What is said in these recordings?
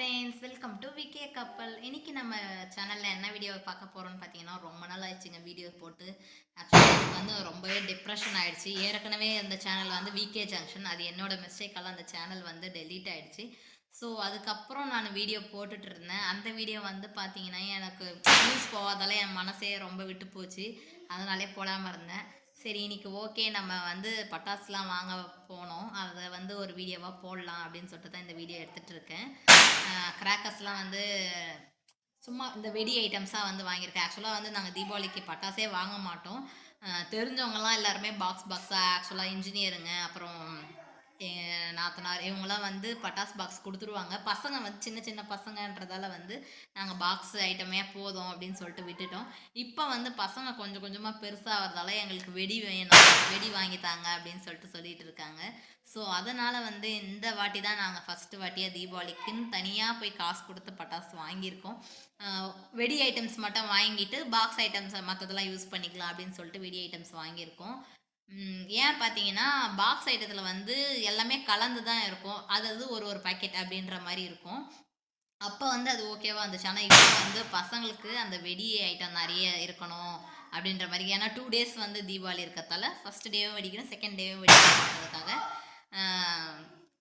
Friends, welcome to VK கப்பல். இன்னைக்கு நம்ம சேனலில் என்ன வீடியோ பார்க்க போகிறோம்னு பார்த்தீங்கன்னா, ரொம்ப நாள் ஆயிடுச்சுங்க வீடியோ போட்டு. ஆக்சுவலாக எனக்கு வந்து ரொம்பவே டிப்ரெஷன் ஆகிடுச்சு. ஏற்கனவே அந்த சேனல் வந்து விகே ஜங்ஷன், அது என்னோட மிஸ்டேக்கால் அந்த சேனல் வந்து டெலீட் ஆகிடுச்சு. ஸோ அதுக்கப்புறம் நான் வீடியோ போட்டுட்டு இருந்தேன். அந்த வீடியோ வந்து பார்த்தீங்கன்னா எனக்கு நியூஸ் போகாதால என் மனசே ரொம்ப விட்டு போச்சு. அதனாலே போடாமல் இருந்தேன். சரி, இன்னைக்கு ஓகே, நம்ம வந்து பட்டாசுலாம் வாங்க போனோம், அதை வந்து ஒரு வீடியோவாக போடலாம் அப்படின்னு சொல்லிட்டு தான் இந்த வீடியோ எடுத்துகிட்டு இருக்கேன். கிராக்கர்ஸ்லாம் வந்து சும்மா இந்த வெடி ஐட்டம்ஸாக வந்து வாங்கியிருக்கேன். ஆக்சுவலாக வந்து நாங்கள் தீபாவளிக்கு பட்டாசே வாங்க மாட்டோம். தெரிஞ்சவங்கலாம் எல்லாருமே பாக்ஸாக ஆக்சுவலாக இன்ஜினியருங்க, அப்புறம் நாத்தனார் இவங்களாம் வந்து பட்டாசு பாக்ஸ் கொடுத்துருவாங்க. பசங்க வந்து சின்ன சின்ன பசங்கன்றதால வந்து நாங்கள் பாக்ஸ் ஐட்டமே போதும் அப்படின்னு சொல்லிட்டு விட்டுட்டோம். இப்போ வந்து பசங்க கொஞ்சம் கொஞ்சமாக பெருசாகிறதால எங்களுக்கு வெடி வேணும், வெடி வாங்கித்தாங்க அப்படின்னு சொல்லிட்டு இருக்காங்க. ஸோ அதனால் வந்து இந்த வாட்டி தான் நாங்கள் ஃபஸ்ட்டு வாட்டியாக தீபாவளிக்குன்னு தனியாக போய் காசு கொடுத்து பட்டாசு வாங்கியிருக்கோம். வெடி ஐட்டம்ஸ் மட்டும் வாங்கிட்டு பாக்ஸ் ஐட்டம்ஸ் மற்றதெல்லாம் யூஸ் பண்ணிக்கலாம் அப்படின்னு சொல்லிட்டு வெடி ஐட்டம்ஸ் வாங்கியிருக்கோம். ஏன் பார்த்தீங்கன்னா, பாக்ஸ் ஐட்டத்தில் வந்து எல்லாமே கலந்து தான் இருக்கும். அதாவது ஒரு பாக்கெட் அப்படின்ற மாதிரி இருக்கும். அப்போ வந்து அது ஓகேவா இருந்துச்சு. ஆனால் இப்போ வந்து பசங்களுக்கு அந்த வெடி ஐட்டம் நிறைய இருக்கணும் அப்படின்ற மாதிரி. ஏன்னா 2 டேஸ் வந்து தீபாவளி இருக்கிறதால ஃபஸ்ட் டேவும் வெடிக்கிறோம், செகண்ட் டேவும் வெடிக்கிறதுக்காக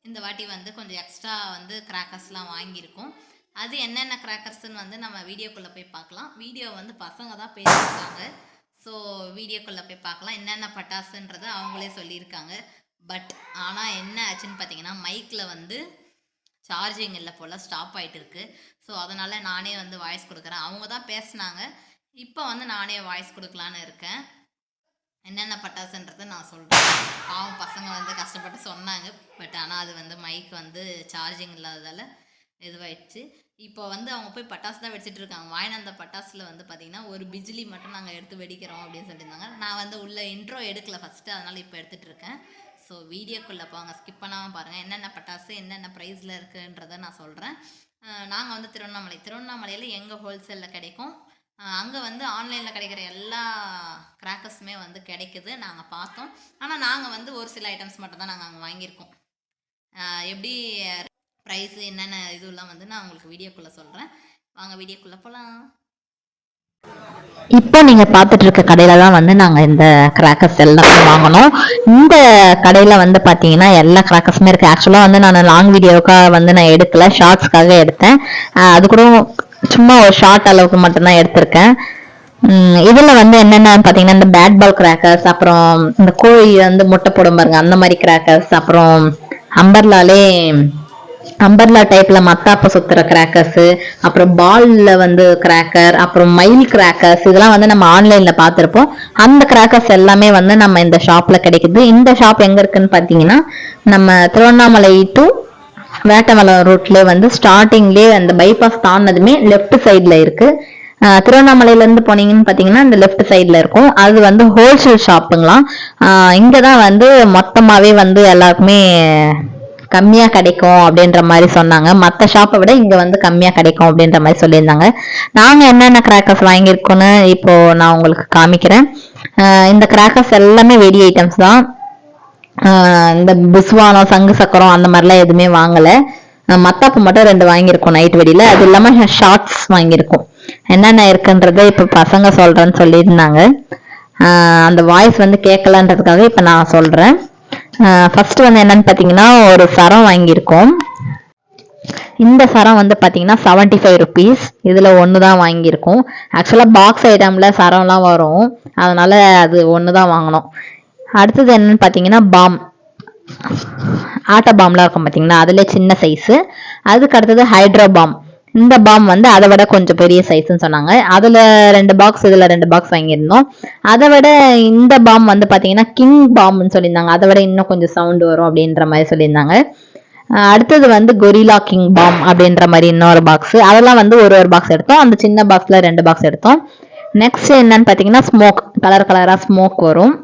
இந்த வாட்டி வந்து கொஞ்சம் எக்ஸ்ட்ரா வந்து கிராக்கர்ஸ்லாம் வாங்கியிருக்கோம். அது என்னென்ன கிராக்கர்ஸ்ன்னு வந்து நம்ம வீடியோக்குள்ளே போய் பார்க்கலாம். வீடியோ வந்து பசங்க தான் பேசியிருக்காங்க. ஸோ வீடியோக்குள்ளே போய் பார்க்கலாம். என்னென்ன பட்டாசுன்றதை அவங்களே சொல்லியிருக்காங்க. பட் ஆனால் என்ன ஆச்சுன்னு பார்த்தீங்கன்னா, மைக்கில் வந்து சார்ஜிங் இல்லை போல், ஸ்டாப் ஆகிட்டு இருக்கு. ஸோ அதனால் நானே வந்து வாய்ஸ் கொடுக்குறேன். அவங்க தான் பேசுனாங்க, இப்போ வந்து நானே வாய்ஸ் கொடுக்கலான்னு இருக்கேன். என்னென்ன பட்டாசுன்றதை நான் சொல்கிறேன். பாவம் பசங்க வந்து கஷ்டப்பட்டு சொன்னாங்க. பட் ஆனால் அது வந்து மைக் வந்து சார்ஜிங் இல்லாததால் இதுவாயிடுச்சு. இப்போ வந்து அவங்க போய் பட்டாசு தான் வெடிச்சிட்டு இருக்காங்க. வாங்கின அந்த பட்டாசில் வந்து பார்த்திங்கன்னா ஒரு பிஜிலி மட்டும் நாங்கள் எடுத்து வெடிக்கிறோம் அப்படின்னு சொல்லியிருந்தாங்க. நான் வந்து உள்ள இன்ட்ரோ எடுக்கலை ஃபஸ்ட்டு, அதனால் இப்போ எடுத்துகிட்டு இருக்கேன். ஸோ வீடியோக்குள்ளே போங்க, ஸ்கிப் பண்ணாமல் பாருங்கள். என்னென்ன பட்டாசு என்னென்ன ப்ரைஸில் இருக்குன்றதை நான் சொல்கிறேன். நாங்கள் வந்து திருவண்ணாமலையில் எங்கள் ஹோல்சேலில் கிடைக்கும். அங்கே வந்து ஆன்லைனில் கிடைக்கிற எல்லா கிராக்கர்ஸுமே வந்து கிடைக்குது, நாங்கள் பார்த்தோம். ஆனால் நாங்கள் வந்து ஒரு சில ஐட்டம்ஸ் மட்டும் தான் நாங்கள் அங்கே வாங்கியிருக்கோம். எப்படி ப்ரைஸு என்னென்ன இதுலாம் வந்து நான் உங்களுக்கு வீடியோக்குள்ளே சொல்கிறேன். வாங்க வீடியோக்குள்ளே போகலாம். இப்போ நீங்க பார்த்துட்டு இருக்க கடையில தான் வந்து நாங்க இந்த கிராக்கர்ஸ் எல்லாம் வாங்கணும். இந்த கடையில வந்து பாத்தீங்கன்னா எல்லா கிராக்கர்ஸுமே இருக்கு. ஆக்சுவலா வந்து நான் லாங் வீடியோக்காக வந்து நான் எடுக்கல, ஷார்ட்ஸ்க்காக எடுத்தேன். அது கூட சும்மா ஒரு ஷார்ட் அளவுக்கு மட்டும்தான் எடுத்திருக்கேன். இதுல வந்து என்னென்ன பாத்தீங்கன்னா, இந்த பேட் பால் கிராக்கர்ஸ், அப்புறம் இந்த கோழி வந்து முட்டை போடும் பாருங்க அந்த மாதிரி கிராக்கர்ஸ், அப்புறம் அம்பர்லா டைப்ல மத்தாப்ப சுத்துற கிராக்கர்ஸ், அப்புறம் பால்ல வந்து கிராக்கர், அப்புறம் மயில் கிராக்கர்ஸ், இதெல்லாம் வந்து நம்ம ஆன்லைன்ல பார்த்திருப்போம். அந்த கிராக்கர்ஸ் எல்லாமே வந்து நம்ம இந்த ஷாப்ல கிடைக்குது. இந்த ஷாப் எங்க இருக்குன்னு பாத்தீங்கன்னா, நம்ம திருவண்ணாமலை டு வேட்டமலம் ரூட்ல வந்து ஸ்டார்டிங்லேயே அந்த பைபாஸ் தாண்டினதுமே லெஃப்ட் சைட்ல இருக்கு. திருவண்ணாமலையில இருந்து போனீங்கன்னு பாத்தீங்கன்னா இந்த லெஃப்ட் சைட்ல இருக்கும். அது வந்து ஹோல்சேல் ஷாப்புங்களாம். இங்கதான் வந்து மொத்தமாவே வந்து எல்லாருக்குமே கம்மியா கிடைக்கும் அப்படின்ற மாதிரி சொன்னாங்க. மற்ற ஷாப்பை விட இங்க வந்து கம்மியா கிடைக்கும் அப்படின்ற மாதிரி சொல்லியிருந்தாங்க. நாங்க என்னென்ன கிராக்கர்ஸ் வாங்கியிருக்கோன்னு இப்போ நான் உங்களுக்கு காமிக்கிறேன். இந்த கிராக்கர்ஸ் எல்லாமே வெடி ஐட்டம்ஸ் தான். இந்த புஸ்வானம், சங்கு சக்கரம் அந்த மாதிரிலாம் எதுவுமே வாங்கல. மத்தாப்பு மட்டும் 2 வாங்கியிருக்கோம் நைட் வெடியில. அது இல்லாம ஷார்ட்ஸ் வாங்கியிருக்கோம். என்னென்ன இருக்குன்றத இப்ப பசங்க சொல்றேன்னு சொல்லியிருந்தாங்க. அந்த வாய்ஸ் வந்து கேட்கலன்றதுக்காக இப்ப நான் சொல்றேன். ஃபர்ஸ்ட் வந்து என்னன்னு பாத்தீங்கன்னா, ஒரு சரம் வாங்கியிருக்கோம். இந்த சரம் வந்து பாத்தீங்கன்னா 75 rupees. இதுல ஒண்ணுதான் வாங்கியிருக்கோம். ஆக்சுவலா பாக்ஸ் ஐட்டம்ல சரம்லாம் வரும், அதனால அது ஒண்ணுதான் வாங்கணும். அடுத்தது என்னன்னு பாத்தீங்கன்னா, பாம், ஆட்ட பாம்லாம் இருக்கும் பாத்தீங்கன்னா, அதுல சின்ன சைஸு. அதுக்கு அடுத்தது ஹைட்ரோ பாம். இந்த பாம் வந்து அதை விட கொஞ்சம் பெரிய சைஸ்ன்னு சொன்னாங்க. அதுல 2 பாக்ஸ், இதுல 2 பாக்ஸ் வாங்கியிருந்தோம். அதை விட இந்த பாம் வந்து பாத்தீங்கன்னா கிங் பாம்னு சொல்லியிருந்தாங்க. அதை விட இன்னும் கொஞ்சம் சவுண்ட் வரும் அப்படின்ற மாதிரி சொல்லியிருந்தாங்க. அடுத்தது வந்து கொரிலா கிங் பாம் அப்படின்ற மாதிரி இன்னொரு பாக்ஸ். அதெல்லாம் வந்து ஒரு பாக்ஸ் எடுத்தோம். அந்த சின்ன பாக்ஸ்ல 2 பாக்ஸ் எடுத்தோம். நெக்ஸ்ட் என்னன்னு பாத்தீங்கன்னா, ஸ்மோக், கலரா ஸ்மோக் வரும்.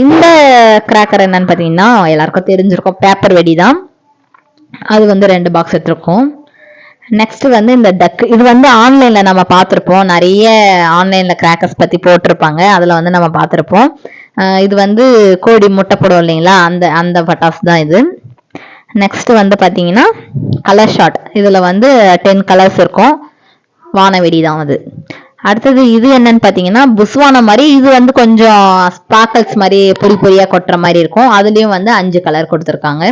இந்த கிராக்கர் என்னன்னு பாத்தீங்கன்னா எல்லாருக்கும் தெரிஞ்சிருக்கும், பேப்பர் வெடி தான். அது வந்து 2 பாக்ஸ் எடுத்திருக்கோம். நெக்ஸ்ட் வந்து இந்த டக். இது வந்து ஆன்லைன்ல நம்ம பார்த்திருப்போம், நிறைய ஆன்லைன்ல கிராக்கர்ஸ் பத்தி போட்டிருப்பாங்க, அதுல வந்து நம்ம பார்த்திருப்போம். இது வந்து கோடி முட்டை போடும் இல்லைங்களா, அந்த பட்டாசு தான் இது. நெக்ஸ்ட் வந்து பார்த்தீங்கன்னா கலர் ஷாட். இதில் வந்து 10 கலர்ஸ் இருக்கும். வானவெடி தான் அது. அடுத்தது இது என்னன்னு பார்த்தீங்கன்னா புஸ்வானம் மாதிரி, இது வந்து கொஞ்சம் ஸ்பார்க்கல்ஸ் மாதிரி பொடி பொடியாக கொட்டுற மாதிரி இருக்கும். அதுலேயும் வந்து 5 கலர் கொடுத்துருக்காங்க.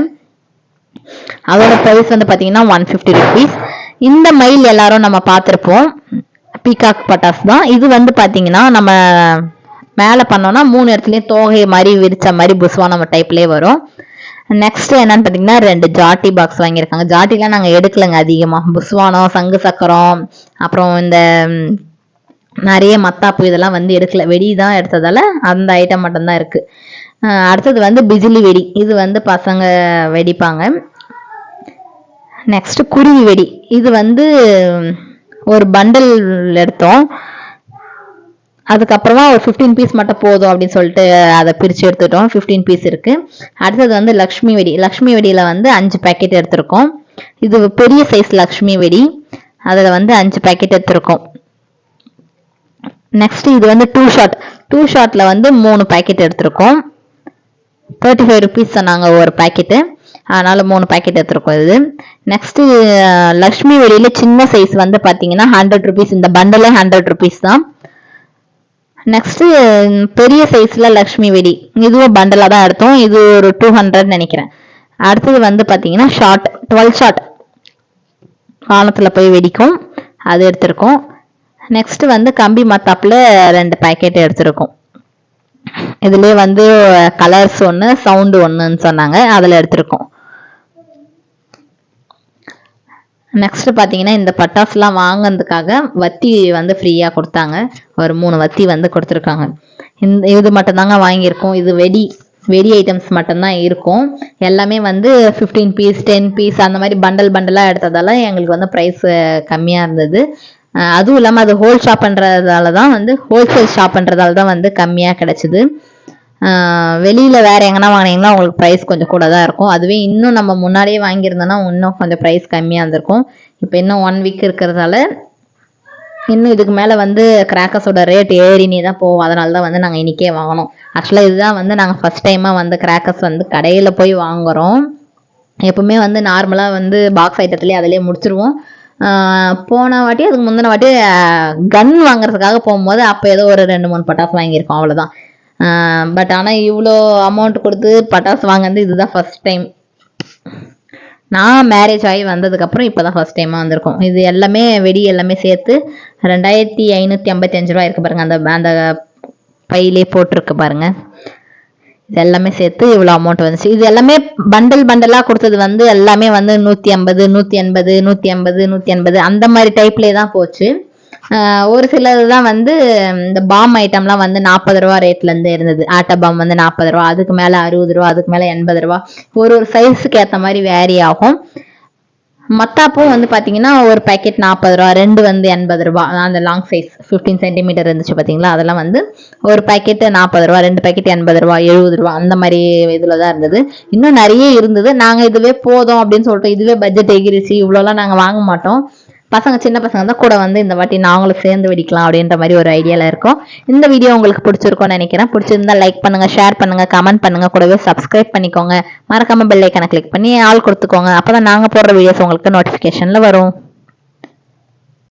அதோட ப்ரைஸ் வந்து பார்த்தீங்கன்னா 150 ருபீஸ். இந்த மயில் எல்லாரும் நம்ம பார்த்துருப்போம், பீகாக் பட்டாஸ் தான். இது வந்து பார்த்தீங்கன்னா நம்ம மேலே பண்ணோம்னா 3 இடத்துலையும் தோகை மாதிரி விரிச்ச மாதிரி புஸ்வானம் டைப்லேயே வரும். நெக்ஸ்ட் என்னன்னு பார்த்தீங்கன்னா 2 ஜாட்டி பாக்ஸ் வாங்கியிருக்காங்க. ஜாட்டிலாம் நாங்கள் எடுக்கலைங்க அதிகமாக. புஸ்வானம், சங்கு சக்கரம், அப்புறம் இந்த நிறைய மத்தாப்பு இதெல்லாம் வந்து எடுக்கல. வெடி தான் எடுத்ததால அந்த ஐட்டம் மட்டும்தான் இருக்கு. அடுத்தது வந்து பிஜிலி வெடி. இது வந்து பசங்க வெடிப்பாங்க. நெக்ஸ்ட் குருவி வெடி. இது வந்து ஒரு பண்டல் எடுத்தோம். அதுக்கப்புறமா ஒரு 15 பீஸ் மட்டும் போதும் அப்படின்னு சொல்லிட்டு அதை பிரித்து எடுத்துட்டோம். 15 பீஸ் இருக்கு. அடுத்தது வந்து லக்ஷ்மி வெடி. லக்ஷ்மி வெடியில வந்து 5 பேக்கெட் எடுத்திருக்கோம். இது பெரிய சைஸ் லக்ஷ்மி வெடி. அதில் வந்து 5 பேக்கெட் எடுத்திருக்கோம். நெக்ஸ்ட் இது வந்து 2 ஷாட். 2 ஷாட்ல வந்து 3 பேக்கெட் எடுத்திருக்கோம். 35 ருபீஸ் சொன்னாங்க ஒரு பேக்கெட்டு, அதனால 3 பேக்கெட் எடுத்திருக்கோம் இது. நெக்ஸ்ட் லக்ஷ்மி வெடியில சின்ன சைஸ் வந்து பார்த்தீங்கன்னா 100 ருபீஸ். இந்த பண்டலே 100 ருபீஸ் தான். நெக்ஸ்ட் பெரிய சைஸ்ல லக்ஷ்மி வெடி, இதுவும் பண்டலா தான் எடுத்தோம். இது ஒரு 200 நினைக்கிறேன். அடுத்தது வந்து பார்த்தீங்கன்னா ஷாட், 12 ஷாட் வானத்துல போய் வெடிக்கும், அது எடுத்திருக்கோம். நெக்ஸ்ட் வந்து கம்பி மத்தாப்புல 2 பேக்கெட் எடுத்திருக்கோம். இதுலயே வந்து கலர்ஸ் ஒன்று, சவுண்டு ஒன்றுன்னு சொன்னாங்க, அதில் எடுத்திருக்கோம். நெக்ஸ்ட் பார்த்தீங்கன்னா இந்த பட்டாசுலாம் வாங்கினதுக்காக வத்தி வந்து ஃப்ரீயாக கொடுத்தாங்க. ஒரு 3 வத்தி வந்து கொடுத்துருக்காங்க. இது மட்டும்தாங்க வாங்கியிருக்கோம். இது வெடி ஐட்டம்ஸ் மட்டும்தான் இருக்கும். எல்லாமே வந்து 15 பீஸ் 10 பீஸ் அந்த மாதிரி பண்டலாக எடுத்ததால எங்களுக்கு வந்து ப்ரைஸ் கம்மியாக இருந்தது. அதுவும் இல்லாமல் அது ஹோல்சேல் ஷாப்ன்றதால தான் வந்து கம்மியாக கிடச்சிது. வெளியில் வேறு எங்கன்னா வாங்கினீங்கன்னா உங்களுக்கு ப்ரைஸ் கொஞ்சம் கூட தான் இருக்கும். அதுவே இன்னும் நம்ம முன்னாடியே வாங்கியிருந்தோன்னா இன்னும் கொஞ்சம் ப்ரைஸ் கம்மியாக இருந்திருக்கும். இப்போ இன்னும் 1 வீக் இருக்கிறதால இன்னும் இதுக்கு மேலே வந்து கிராக்கர்ஸோட ரேட் ஏறினே தான் போகும். அதனால தான் வந்து நாங்கள் இன்றைக்கே வாங்கினோம். ஆக்சுவலாக இதுதான் வந்து நாங்கள் ஃபஸ்ட் டைமாக வந்து கிராக்கர்ஸ் வந்து கடையில் போய் வாங்குகிறோம். எப்பவுமே வந்து நார்மலாக வந்து பாக்ஸ் ஐட்டத்துலேயே அதிலே முடிச்சிருவோம். போன வாட்டி அதுக்கு முந்தின வாட்டி கன் வாங்குறதுக்காக போகும்போது அப்போ ஏதோ ஒரு 2-3 பட்டாசு வாங்கியிருக்கோம், அவ்வளோதான். பட் ஆனால் இவ்வளோ அமௌண்ட் கொடுத்து பட்டாசு வாங்கினது இதுதான் ஃபர்ஸ்ட் டைம். நான் மேரேஜ் ஆகி வந்ததுக்கப்புறம் இப்போ தான் ஃபர்ஸ்ட் டைமாக வந்திருக்கோம். இது எல்லாமே வெடி எல்லாமே சேர்த்து 2555 ரூபா இருக்குது பாருங்கள். அந்த பையிலே போட்டிருக்கு பாருங்கள். இது எல்லாமே சேர்த்து இவ்வளோ அமௌண்ட் வந்துச்சு. இது எல்லாமே பண்டலாக கொடுத்தது வந்து எல்லாமே வந்து 150 180 180 180 அந்த மாதிரி டைப்லேயே தான் போச்சு. ஒரு சிலது தான் வந்து இந்த பாம் ஐட்டம்லாம் வந்து 40 ரூபா ரேட்லேருந்து இருந்தது. ஆட்டோ பாம் வந்து 40 ரூபா, அதுக்கு மேலே 60 ரூபா, அதுக்கு மேலே 80 ரூபா. ஒரு சைஸுக்கு ஏற்ற மாதிரி வேரி ஆகும். மத்தாப்பும் வந்து பார்த்தீங்கன்னா ஒரு பேக்கெட் 40 ரூபா, 2 வந்து 80 ரூபா. அந்த லாங் சைஸ் 15 சென்டிமீட்டர் இருந்துச்சு பார்த்தீங்களா, அதெல்லாம் வந்து ஒரு பேக்கெட்டு 40 ரூபா, 2 பேக்கெட் 80 ரூபா, 70 ரூபா அந்த மாதிரி இதில் தான் இருந்தது. இன்னும் நிறைய இருந்தது. நாங்கள் இதுவே போதும் அப்படின்னு சொல்லிட்டு இதுவே பட்ஜெட் எகிரிச்சு இவ்வளோலாம் நாங்கள் வாங்க மாட்டோம். பசங்க சின்ன பசங்க தான் கூட வந்து இந்த வாட்டி நாங்களும் சேர்ந்து வெடிக்கலாம் அப்படின்ற மாதிரி ஒரு ஐடியாவில் இருக்கோம். இந்த வீடியோ உங்களுக்கு பிடிச்சிருக்கும்னு நினைக்கிறேன். பிடிச்சிருந்தா லைக் பண்ணுங்க, ஷேர் பண்ணுங்க, கமெண்ட் பண்ணுங்க, கூடவே சப்ஸ்கிரைப் பண்ணிக்கோங்க. மறக்காம பெல் ஐக்கனை கிளிக் பண்ணி ஆல் கொடுத்துக்கோங்க. அப்பதான் நாங்கள் போடுற வீடியோஸ் உங்களுக்கு நோட்டிஃபிகேஷன்ல வரும்.